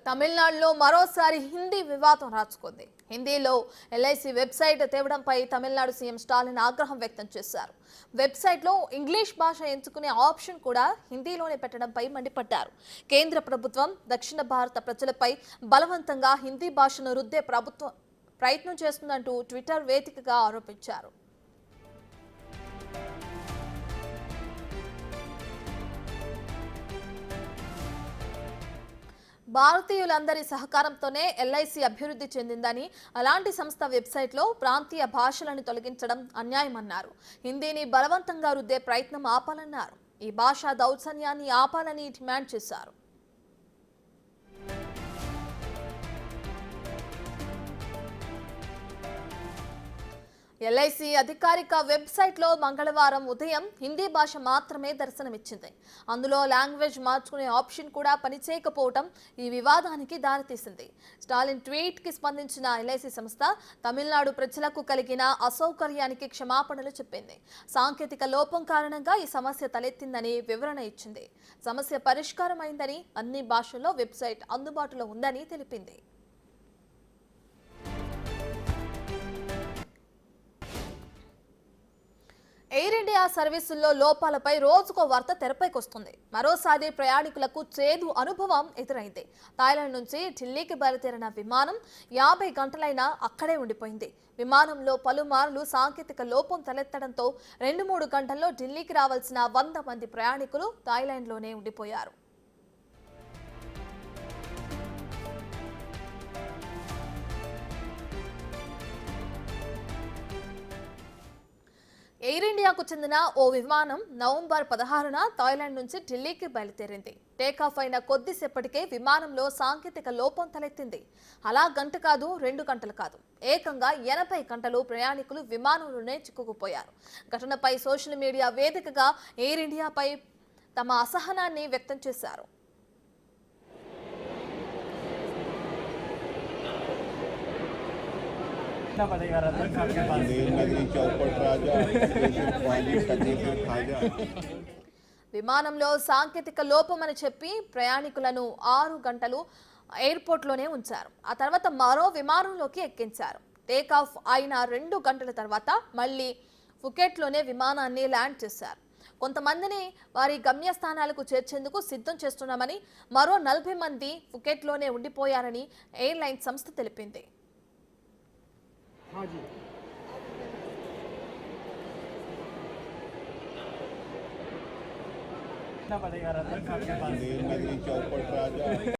తమిళనాడులో మరోసారి హిందీ వివాదం రాచుకుంది. హిందీలో ఎల్ఐసి వెబ్సైట్ తేవడంపై తమిళనాడు సీఎం స్టాలిన్ ఆగ్రహం వ్యక్తం చేశారు. వెబ్సైట్లో ఇంగ్లీష్ భాష ఎంచుకునే ఆప్షన్ కూడా హిందీలోనే పెట్టడంపై మండిపడ్డారు. కేంద్ర ప్రభుత్వం దక్షిణ భారత ప్రజలపై బలవంతంగా హిందీ భాషను రుద్దే ప్రయత్నం చేస్తుందంటూ ట్విట్టర్ వేదికగా ఆరోపించారు. భారతీయులందరి సహకారంతోనే ఎల్ఐసి అభివృద్ధి చెందిందని, అలాంటి సంస్థ వెబ్సైట్లో ప్రాంతీయ భాషలను తొలగించడం అన్యాయమన్నారు. హిందీని బలవంతంగా రుద్దే ప్రయత్నం ఆపాలన్నారు. ఈ భాషా దౌర్జన్యాన్ని ఆపాలని డిమాండ్ చేశారు. ఎల్ఐసి అధికారిక వెబ్సైట్లో మంగళవారం ఉదయం హిందీ భాష మాత్రమే దర్శనమిచ్చింది. అందులో లాంగ్వేజ్ మార్చుకునే ఆప్షన్ కూడా పనిచేయకపోవడం ఈ వివాదానికి దారితీసింది. స్టాలిన్ ట్వీట్కి స్పందించిన ఎల్ఐసి సంస్థ తమిళనాడు ప్రజలకు కలిగిన అసౌకర్యానికి క్షమాపణలు చెప్పింది. సాంకేతిక లోపం కారణంగా ఈ సమస్య తలెత్తిందని వివరణ ఇచ్చింది. సమస్య పరిష్కారమైందని, అన్ని భాషల్లో వెబ్సైట్ అందుబాటులో ఉందని తెలిపింది. ఎయిర్ ఇండియా సర్వీసుల్లో లోపాలపై రోజుకో వార్త తెరపైకొస్తుంది. మరోసారి ప్రయాణికులకు చేదు అనుభవం ఎదురైంది. థాయిలాండ్ నుంచి ఢిల్లీకి బయలుదేరిన విమానం 50 గంటలైనా అక్కడే ఉండిపోయింది. విమానంలో పలుమార్లు సాంకేతిక లోపం తలెత్తడంతో 2-3 గంటల్లో ఢిల్లీకి రావాల్సిన 100 మంది ప్రయాణికులు థాయిలాండ్లోనే ఉండిపోయారు. ఎయిర్ ఇండియాకు చెందిన ఓ విమానం నవంబర్ 16న థాయిలాండ్ నుంచి ఢిల్లీకి బయలుదేరింది. టేకాఫ్ అయిన కొద్దిసేపటికే విమానంలో సాంకేతిక లోపం తలెత్తింది. అలా గంట కాదు, 2 గంటలు కాదు, ఏకంగా 80 గంటలు ప్రయాణికులు విమానంలోనే చిక్కుకుపోయారు. ఘటనపై సోషల్ మీడియా వేదికగా ఎయిర్ ఇండియాపై తమ అసహనాన్ని వ్యక్తం చేశారు. విమానంలో సాంకేతిక లోపమని చెప్పి ప్రయాణికులను 6 గంటలు ఎయిర్పోర్ట్లోనే ఉంచారు. ఆ తర్వాత మరో విమానంలోకి ఎక్కించారు. టేకాఫ్ అయిన 2 గంటల తర్వాత మళ్ళీ ఫుకెట్లోనే విమానాన్ని ల్యాండ్ చేశారు. కొంతమందిని వారి గమ్యస్థానాలకు చేర్చేందుకు సిద్ధం చేస్తున్నామని, మరో 40 మంది ఫుకెట్లోనే ఉండిపోయారని ఎయిర్లైన్ సంస్థ తెలిపింది. हाँ जी